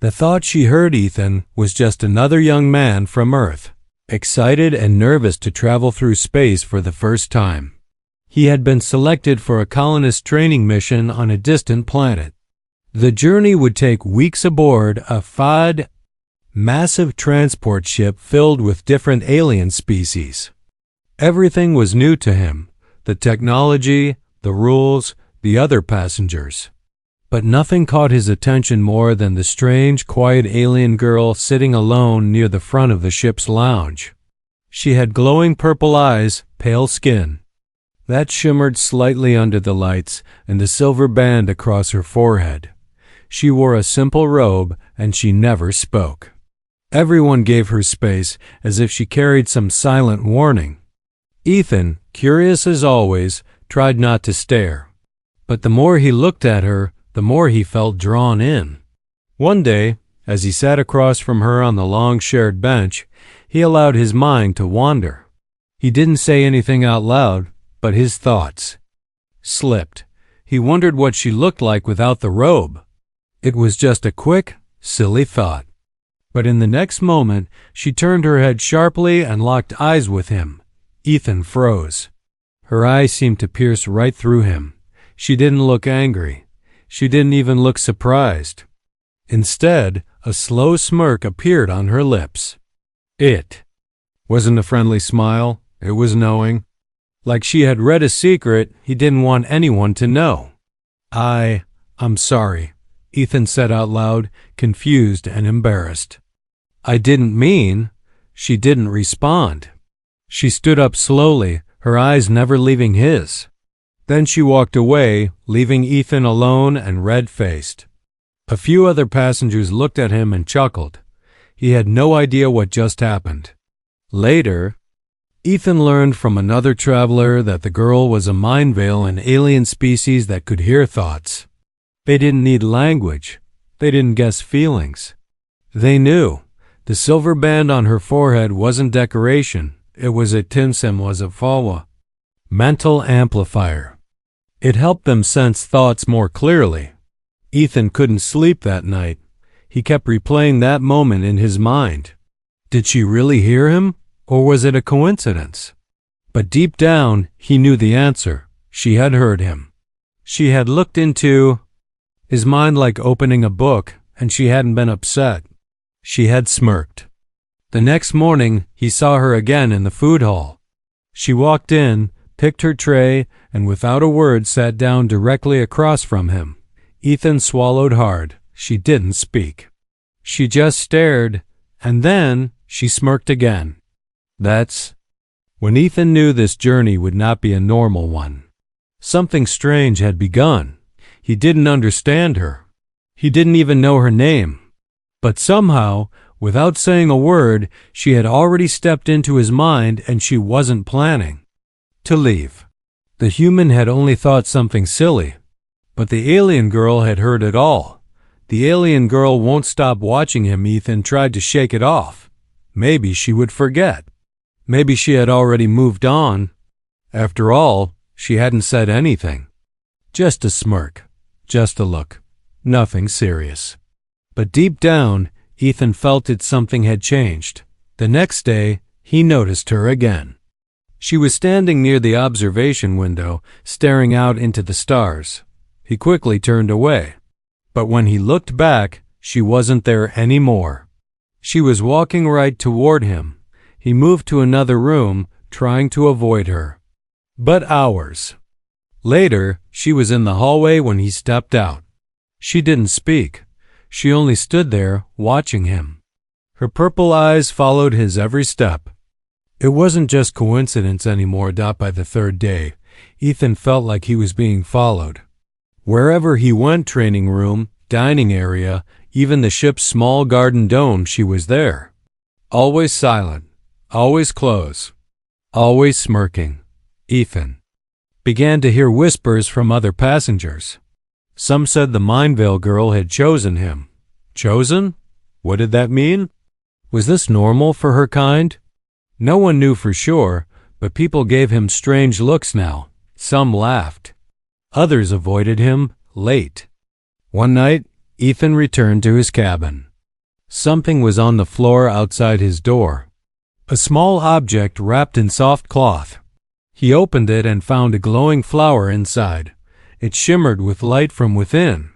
The thought she heard Ethan was just another young man from Earth, excited and nervous to travel through space for the first time. He had been selected for a colonist training mission on a distant planet. The journey would take weeks aboard a HFY, massive transport ship filled with different alien species. Everything was new to him: the technology, the rules, the other passengers. But nothing caught his attention more than the strange, quiet alien girl sitting alone near the front of the ship's lounge. She had glowing purple eyes, pale skin that shimmered slightly under the lights, and a silver band across her forehead. She wore a simple robe, and she never spoke. Everyone gave her space, as if she carried some silent warning. Ethan, curious as always, tried not to stare. But the more he looked at her, the more he felt drawn in. One day, as he sat across from her on the long shared bench, he allowed his mind to wander. He didn't say anything out loud, but his thoughts slipped. He wondered what she looked like without the robe. It was just a quick, silly thought. But in the next moment, she turned her head sharply and locked eyes with him. Ethan froze. Her eyes seemed to pierce right through him. She didn't look angry. She didn't even look surprised. Instead, a slow smirk appeared on her lips. It wasn't a friendly smile. It was knowing. Like she had read a secret he didn't want anyone to know. I'm sorry, Ethan said out loud, confused and embarrassed. I didn't mean. She didn't respond. She stood up slowly, her eyes never leaving his. Then she walked away, leaving Ethan alone and red-faced. A few other passengers looked at him and chuckled. He had no idea what just happened. Later, Ethan learned from another traveler that the girl was a mind veil, an alien species that could hear thoughts. They didn't need language. They didn't guess feelings. They knew. The silver band on her forehead wasn't decoration. It was a HFY, mental amplifier. It helped them sense thoughts more clearly. Ethan couldn't sleep that night. He kept replaying that moment in his mind. Did she really hear him? Or was it a coincidence? But deep down, he knew the answer. She had heard him. She had looked into his mind like opening a book, and she hadn't been upset. She had smirked. The next morning, he saw her again in the food hall. She walked in, picked her tray, and without a word sat down directly across from him. Ethan swallowed hard. She didn't speak. She just stared, and then she smirked again. That's when Ethan knew this journey would not be a normal one. Something strange had begun. He didn't understand her. He didn't even know her name. But somehow, without saying a word, she had already stepped into his mind, and she wasn't planning to leave. The human had only thought something silly, but the alien girl had heard it all. The alien girl won't stop watching him. Ethan tried to shake it off. Maybe she would forget. Maybe she had already moved on. After all, she hadn't said anything. Just a smirk. Just a look. Nothing serious. But deep down, Ethan felt that something had changed. The next day, he noticed her again. She was standing near the observation window, staring out into the stars. He quickly turned away. But when he looked back, she wasn't there anymore. She was walking right toward him. He moved to another room, trying to avoid her. But hours later, she was in the hallway when he stepped out. She didn't speak. She only stood there, watching him. Her purple eyes followed his every step. It wasn't just coincidence anymore. By the third day, Ethan felt like he was being followed. Wherever he went, training room, dining area, even the ship's small garden dome, she was there. Always silent, always close, always smirking. Ethan began to hear whispers from other passengers. Some said the mind veil girl had chosen him. Chosen? What did that mean? Was this normal for her kind? No one knew for sure, but people gave him strange looks now. Some laughed. Others avoided him, late. One night, Ethan returned to his cabin. Something was on the floor outside his door. A small object wrapped in soft cloth. He opened it and found a glowing flower inside. It shimmered with light from within.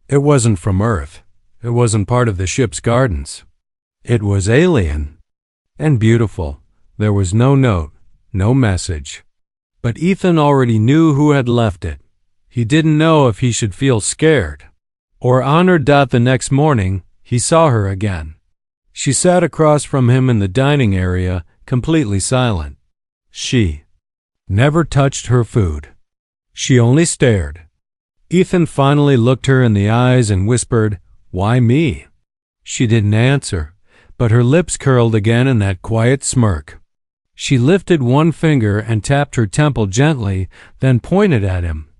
It wasn't from Earth. It wasn't part of the ship's gardens. It was alien. And beautiful. There was no note, no message. But Ethan already knew who had left it. He didn't know if he should feel scared or honored that the next morning he saw her again. She sat across from him in the dining area, completely silent. She never touched her food. She only stared. Ethan finally looked her in the eyes and whispered, "Why me?" She didn't answer, but her lips curled again in that quiet smirk. She lifted one finger and tapped her temple gently, then pointed at him.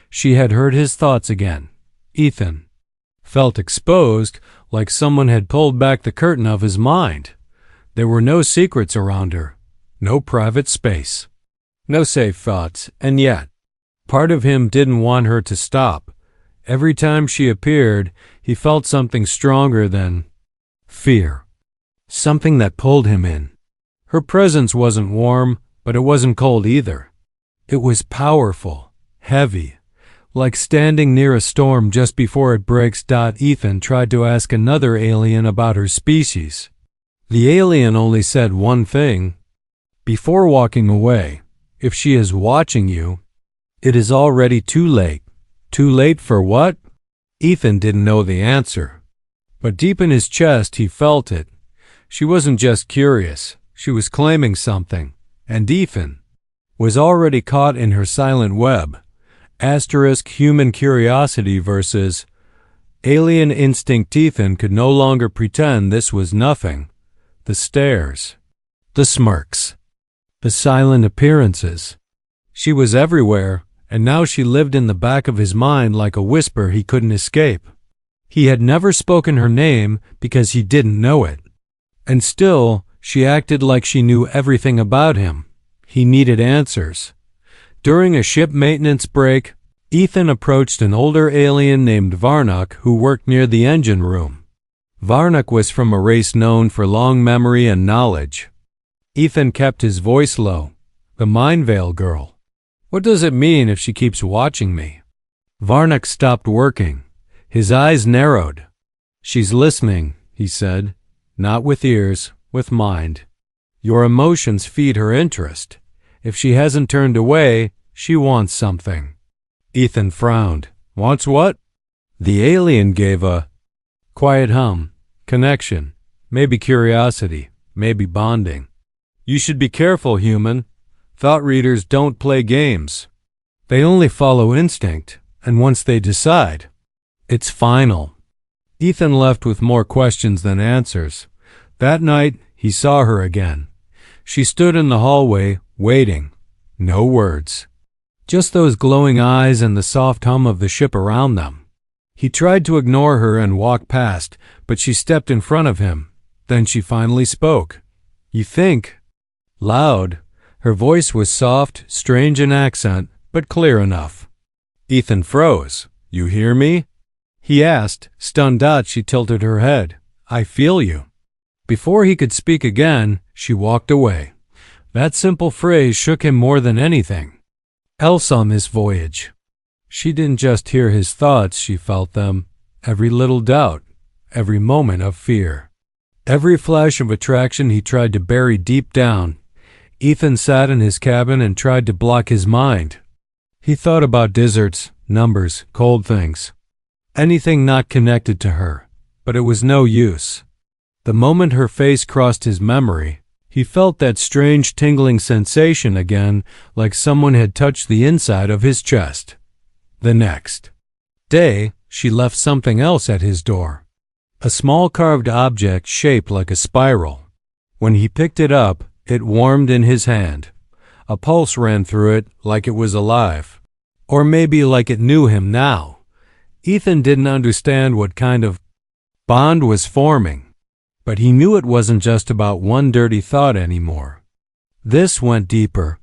She had heard his thoughts again. Ethan felt exposed, like someone had pulled back the curtain of his mind. There were no secrets around her, no private space, no safe thoughts, and yet, part of him didn't want her to stop. Every time she appeared, he felt something stronger than fear, something that pulled him in. Her presence wasn't warm, but it wasn't cold either. It was powerful, heavy, like standing near a storm just before it breaks. Ethan tried to ask another alien about her species. The alien only said one thing. Before walking away, if she is watching you, it is already too late. Too late for what? Ethan didn't know the answer. But deep in his chest he felt it. She wasn't just curious, she was claiming something, and Ethan was already caught in her silent web. Asterisk human curiosity versus alien instinct. Ethan could no longer pretend this was nothing. The stares, the smirks, the silent appearances. She was everywhere, and now she lived in the back of his mind like a whisper he couldn't escape. He had never spoken her name because he didn't know it. And still, she acted like she knew everything about him. He needed answers. During a ship maintenance break, Ethan approached an older alien named Varnock who worked near the engine room. Varnock was from a race known for long memory and knowledge. Ethan kept his voice low. "The Mind Veil girl. What does it mean if she keeps watching me?" Varnock stopped working. His eyes narrowed. "She's listening," he said. "Not with ears, with mind. Your emotions feed her interest. If she hasn't turned away, she wants something." Ethan frowned. "Wants what?" The alien gave a quiet hum. "Connection. Maybe curiosity. Maybe bonding. You should be careful, human. Thought readers don't play games. They only follow instinct, and once they decide, it's final." Ethan left with more questions than answers. That night, he saw her again. She stood in the hallway, waiting. No words. Just those glowing eyes and the soft hum of the ship around them. He tried to ignore her and walk past, but she stepped in front of him. Then she finally spoke. "You think?" Loud. Her voice was soft, strange in accent, but clear enough. Ethan froze. "You hear me?" he asked. Stunned. She tilted her head. "I feel you." Before he could speak again, she walked away. That simple phrase shook him more than anything else on this voyage. She didn't just hear his thoughts, she felt them. Every little doubt, every moment of fear, every flash of attraction he tried to bury deep down. Ethan sat in his cabin and tried to block his mind. He thought about deserts, numbers, cold things. Anything not connected to her, but it was no use. The moment her face crossed his memory, he felt that strange tingling sensation again, like someone had touched the inside of his chest. The next day, she left something else at his door. A small carved object shaped like a spiral. When he picked it up, it warmed in his hand. A pulse ran through it like it was alive. Or maybe like it knew him now. Ethan didn't understand what kind of bond was forming. But he knew it wasn't just about one dirty thought anymore. This went deeper.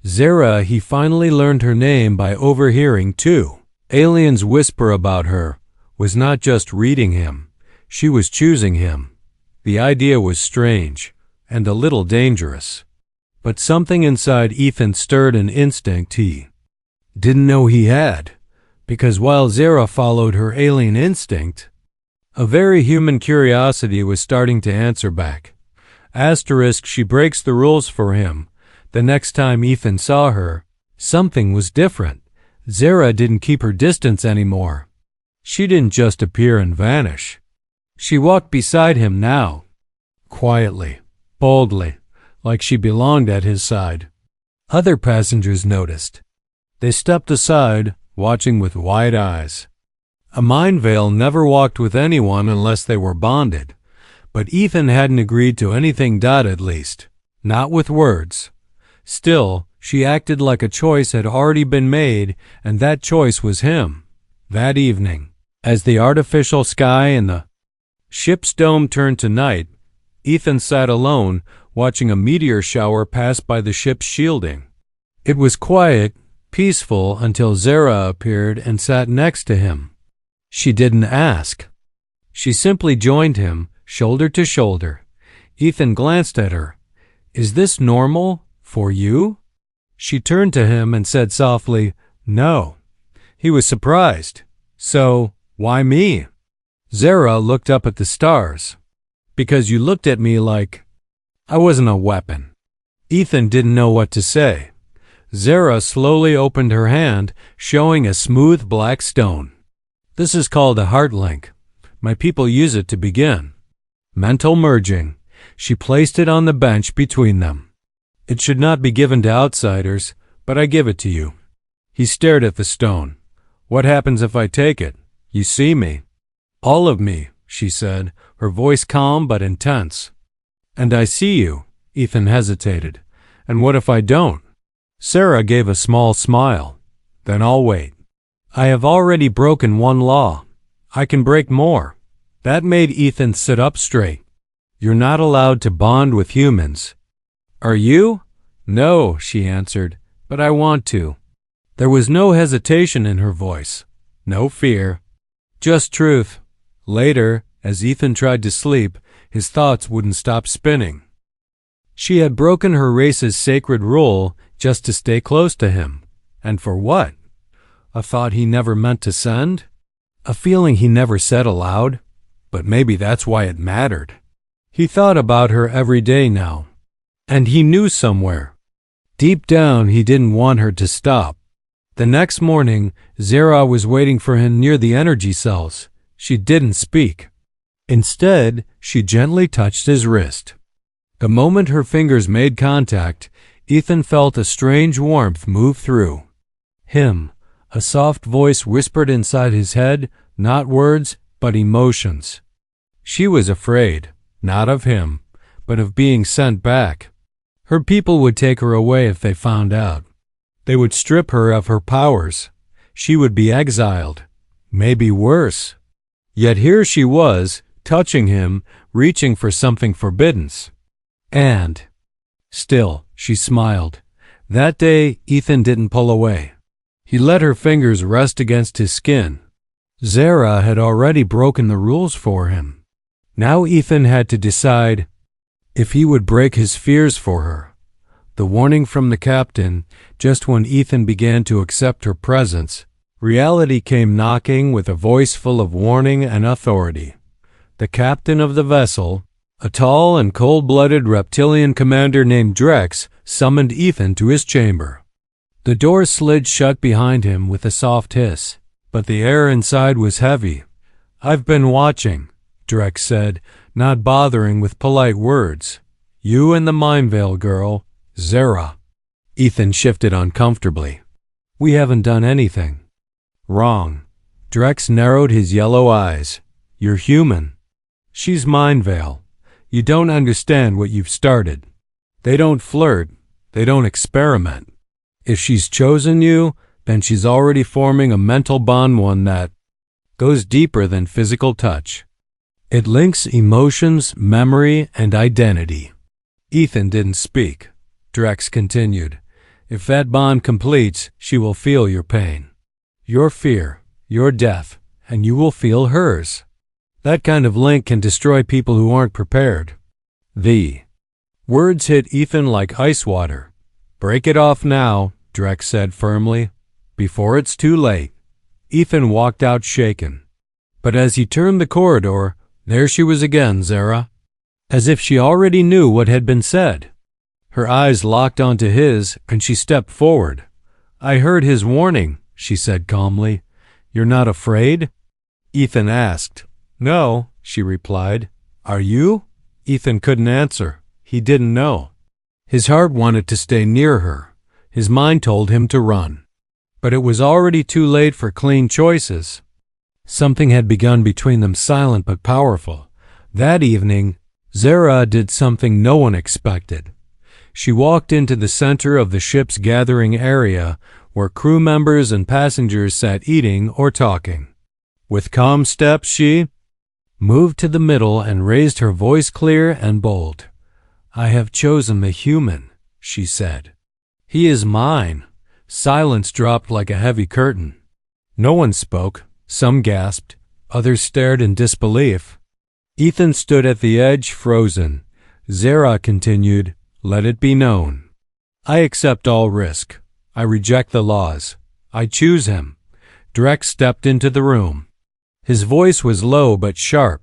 Zara, he finally learned her name by overhearing too. Aliens whisper about her, was not just reading him. She was choosing him. The idea was strange and a little dangerous. But something inside Ethan stirred an instinct he didn't know he had, because while Zara followed her alien instinct, a very human curiosity was starting to answer back. Asterisk, she breaks the rules for him. The next time Ethan saw her, something was different. Zara didn't keep her distance anymore. She didn't just appear and vanish. She walked beside him now, quietly, boldly, like she belonged at his side. Other passengers noticed. They stepped aside, watching with wide eyes. A mind veil never walked with anyone unless they were bonded, but Ethan hadn't agreed to anything, at least, not with words. Still, she acted like a choice had already been made, and that choice was him. That evening, as the artificial sky and the ship's dome turned to night, Ethan sat alone, watching a meteor shower pass by the ship's shielding. It was quiet, peaceful, until Zara appeared and sat next to him. She didn't ask. She simply joined him, shoulder to shoulder. Ethan glanced at her. "Is this normal for you?" She turned to him and said softly, "No." He was surprised. "So, why me?" Zara looked up at the stars. "Because you looked at me like I wasn't a weapon." Ethan didn't know what to say. Zara slowly opened her hand, showing a smooth black stone. "This is called a heart link. My people use it to begin." Mental merging. She placed it on the bench between them. "It should not be given to outsiders, but I give it to you." He stared at the stone. "What happens if I take it? You see me." "All of me," she said, her voice calm but intense. "And I see you." Ethan hesitated. "And what if I don't?" Sarah gave a small smile. "Then I'll wait. I have already broken one law. I can break more." That made Ethan sit up straight. "You're not allowed to bond with humans." "Are you?" "No," she answered, "but I want to." There was no hesitation in her voice, no fear, just truth. Later, as Ethan tried to sleep, his thoughts wouldn't stop spinning. She had broken her race's sacred rule just to stay close to him. And for what? A thought he never meant to send? A feeling he never said aloud? But maybe that's why it mattered. He thought about her every day now. And he knew somewhere, deep down, he didn't want her to stop. The next morning, Zara was waiting for him near the energy cells. She didn't speak. Instead, she gently touched his wrist. The moment her fingers made contact, Ethan felt a strange warmth move through him. A soft voice whispered inside his head, not words, but emotions. She was afraid, not of him, but of being sent back. Her people would take her away if they found out. They would strip her of her powers. She would be exiled, maybe worse. Yet here she was, touching him, reaching for something forbidden. And still, she smiled. That day, Ethan didn't pull away. He let her fingers rest against his skin. Zara had already broken the rules for him. Now Ethan had to decide if he would break his fears for her. The warning from the captain, just when Ethan began to accept her presence, reality came knocking with a voice full of warning and authority. The captain of the vessel, a tall and cold-blooded reptilian commander named Drex, summoned Ethan to his chamber. The door slid shut behind him with a soft hiss, but the air inside was heavy. "I've been watching," Drex said, not bothering with polite words. "You and the Mind Veil girl, Zara." Ethan shifted uncomfortably. "We haven't done anything." "Wrong." Drex narrowed his yellow eyes. "You're human. She's Mind Veil. You don't understand what you've started. They don't flirt. They don't experiment. If she's chosen you, then she's already forming a mental bond, one that goes deeper than physical touch. It links emotions, memory, and identity." Ethan didn't speak. Drex continued. "If that bond completes, she will feel your pain, your fear, your death, and you will feel hers. That kind of link can destroy people who aren't prepared. The words hit Ethan like ice water. Break it off now, Drek said firmly, before it's too late. Ethan walked out shaken. But as he turned the corridor, there she was again, Zara. As if she already knew what had been said. Her eyes locked onto his, and she stepped forward. I heard his warning, she said calmly. You're not afraid? Ethan asked. No, she replied. Are you? Ethan couldn't answer. He didn't know. His heart wanted to stay near her. His mind told him to run. But it was already too late for clean choices. Something had begun between them, silent but powerful. That evening, Zara did something no one expected. She walked into the center of the ship's gathering area where crew members and passengers sat eating or talking. With calm steps, she moved to the middle and raised her voice clear and bold. I have chosen the human, she said. He is mine. Silence dropped like a heavy curtain. No one spoke. Some gasped. Others stared in disbelief. Ethan stood at the edge, frozen. Zara continued, Let it be known. I accept all risk. I reject the laws. I choose him. Drek stepped into the room. His voice was low but sharp.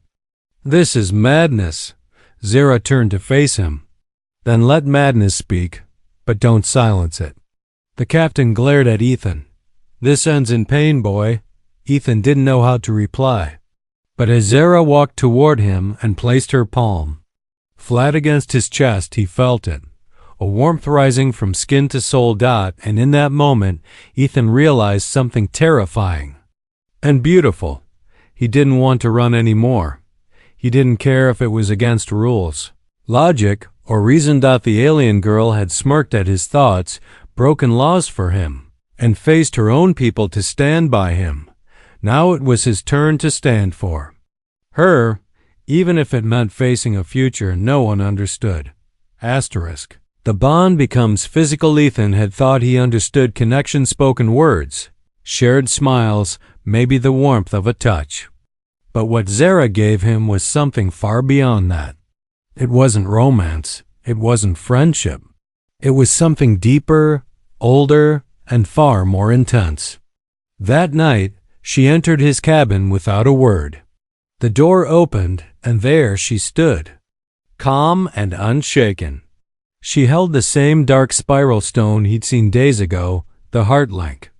This is madness. Zara turned to face him. Then let madness speak, but don't silence it. The captain glared at Ethan. This ends in pain, boy. Ethan didn't know how to reply. But as Zara walked toward him and placed her palm flat against his chest, he felt it. A warmth rising from skin to soul. And in that moment, Ethan realized something terrifying and beautiful. He didn't want to run anymore. He didn't care if it was against rules, logic, or reason. The alien girl had smirked at his thoughts, broken laws for him, and faced her own people to stand by him. Now it was his turn to stand for her, even if it meant facing a future no one understood. Asterisk. The bond becomes physical. Ethan had thought he understood connection, spoken words, shared smiles, maybe the warmth of a touch. But what Zara gave him was something far beyond that. It wasn't romance. It wasn't friendship. It was something deeper, older, and far more intense. That night, she entered his cabin without a word. The door opened, and there she stood, calm and unshaken. She held the same dark spiral stone he'd seen days ago, the heart link.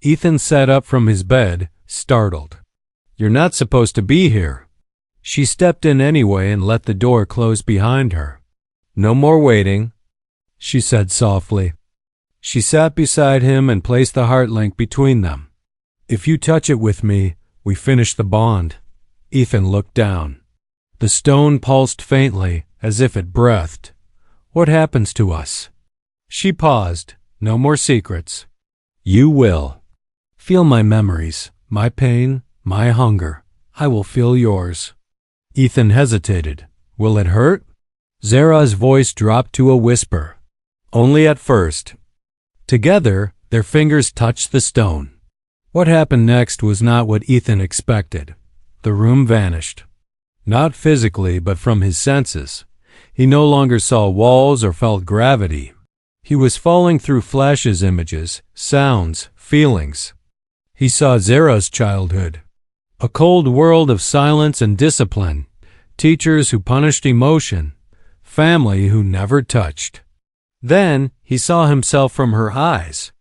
Ethan sat up from his bed, startled. You're not supposed to be here. She stepped in anyway and let the door close behind her. No more waiting, she said softly. She sat beside him and placed the heart link between them. If you touch it with me, we finish the bond. Ethan looked down. The stone pulsed faintly, as if it breathed. What happens to us? She paused. No more secrets. You will. Feel my memories, my pain, my hunger. I will feel yours. Ethan hesitated. Will it hurt? Zara's voice dropped to a whisper. Only at first. Together, their fingers touched the stone. What happened next was not what Ethan expected. The room vanished. Not physically, but from his senses. He no longer saw walls or felt gravity. He was falling through flashes, images, sounds, feelings. He saw Zara's childhood. A cold world of silence and discipline. Teachers who punished emotion. Family who never touched. Then he saw himself from her eyes.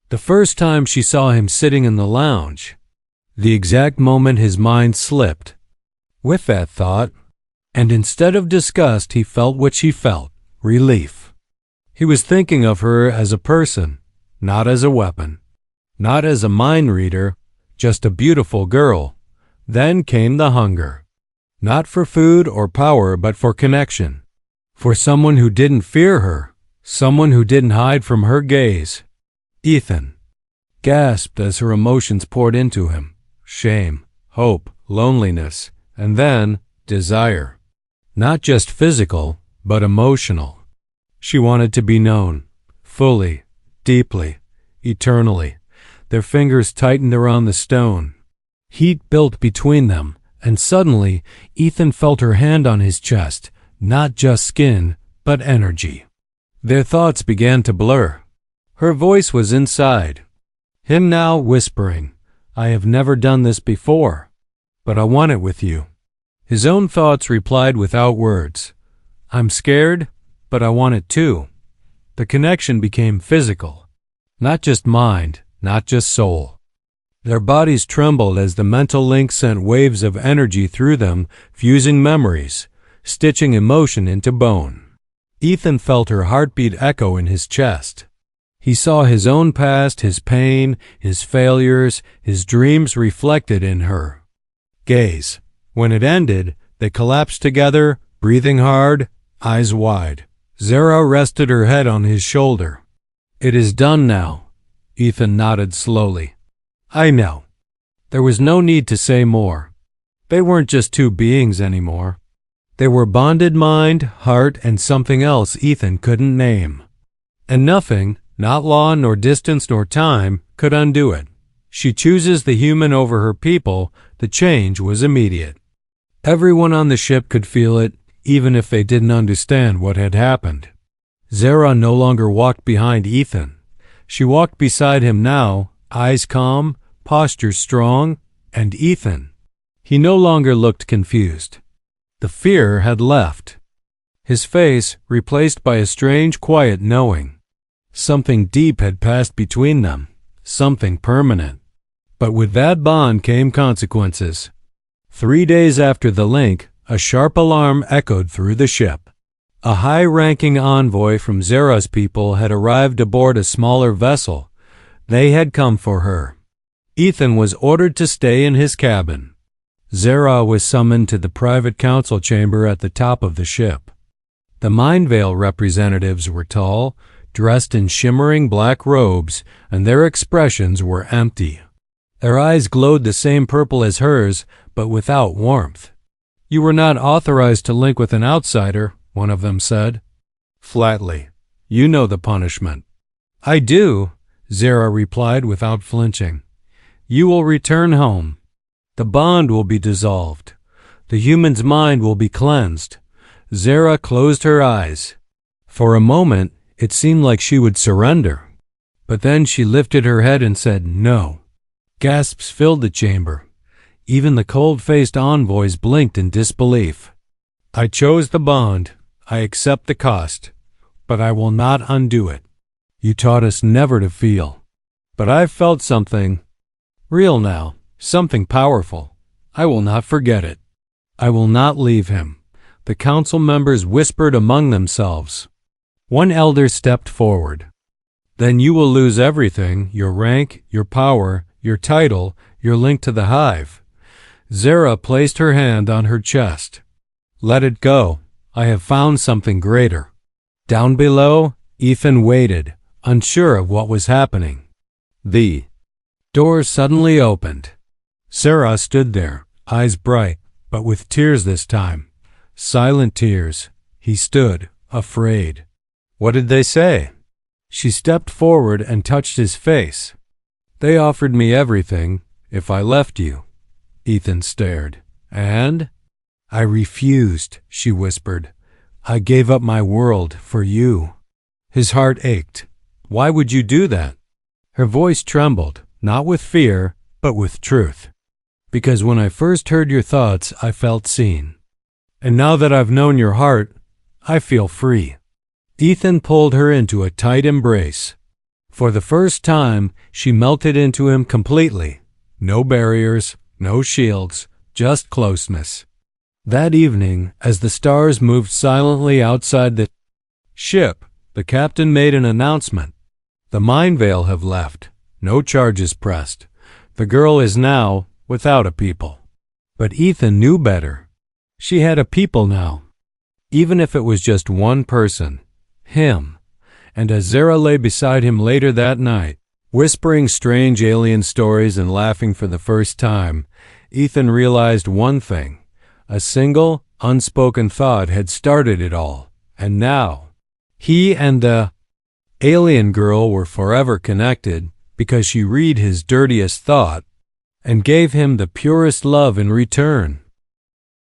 The first time she saw him sitting in the lounge. The exact moment his mind slipped. With that thought, and instead of disgust, he felt what she felt, relief. He was thinking of her as a person, not as a weapon, not as a mind reader, just a beautiful girl. Then came the hunger. Not for food or power, but for connection. For someone who didn't fear her, someone who didn't hide from her gaze. Ethan gasped as her emotions poured into him. Shame, hope, loneliness, and then desire. Not just physical, but emotional. She wanted to be known, fully, deeply, eternally. Their fingers tightened around the stone. Heat built between them, And suddenly, Ethan felt her hand on his chest, not just skin, but energy. Their thoughts began to blur. Her voice was inside. Him now whispering, "I have never done this before, but I want it with you." His own thoughts replied without words, "I'm scared, but I want it too." The connection became physical. Not just mind, not just soul. Their bodies trembled as the mental link sent waves of energy through them, fusing memories, stitching emotion into bone. Ethan felt her heartbeat echo in his chest. He saw his own past, his pain, his failures, his dreams reflected in her gaze. When it ended, they collapsed together, breathing hard, eyes wide. Zara rested her head on his shoulder. "It is done now," Ethan nodded slowly. "I know." There was no need to say more. They weren't just two beings anymore. They were bonded mind, heart, and something else Ethan couldn't name. And nothing, not law nor distance nor time, could undo it. She chooses the human over her people. The change was immediate. Everyone on the ship could feel it, even if they didn't understand what had happened. Zara no longer walked behind Ethan. She walked beside him now, eyes calm, posture strong, and Ethan. He no longer looked confused. The fear had left. His face replaced by a strange, quiet knowing. Something deep had passed between them, something permanent. But with that bond came consequences. 3 days after the link, a sharp alarm echoed through the ship. A high-ranking envoy from Zara's people had arrived aboard a smaller vessel. They had come for her. Ethan was ordered to stay in his cabin. Zara was summoned to the private council chamber at the top of the ship. The Mindvale representatives were tall, dressed in shimmering black robes, and their expressions were empty. Their eyes glowed the same purple as hers, but without warmth. "You were not authorized to link with an outsider," one of them said. Flatly, "You know the punishment." "I do," Zara replied without flinching. "You will return home. The bond will be dissolved. The human's mind will be cleansed." Zara closed her eyes. For a moment, it seemed like she would surrender. But then she lifted her head and said, "No." Gasps filled the chamber. Even the cold-faced envoys blinked in disbelief. "I chose the bond. I accept the cost. But I will not undo it. You taught us never to feel. But I've felt something real now, something powerful. I will not forget it. I will not leave him." The council members whispered among themselves. One elder stepped forward. "Then you will lose everything, your rank, your power, your title, your link to the hive." Zara placed her hand on her chest. "Let it go. I have found something greater." Down below, Ethan waited, unsure of what was happening. The door suddenly opened. Zara stood there, eyes bright, but with tears this time. Silent tears. He stood, afraid. "What did they say?" She stepped forward and touched his face. "They offered me everything if I left you." Ethan stared. "And?" "I refused," she whispered. "I gave up my world for you." His heart ached. "Why would you do that?" Her voice trembled, not with fear, but with truth. "Because when I first heard your thoughts, I felt seen. And now that I've known your heart, I feel free." Ethan pulled her into a tight embrace. For the first time, she melted into him completely. No barriers, no shields, just closeness. That evening, as the stars moved silently outside the ship, the captain made an announcement. "The Mindvale have left. No charges pressed. The girl is now without a people." But Ethan knew better. She had a people now. Even if it was just one person. Him. And as Zara lay beside him later that night, whispering strange alien stories and laughing for the first time, Ethan realized one thing. A single, unspoken thought had started it all. And now, he and the alien girl were forever connected because she read his dirtiest thought and gave him the purest love in return.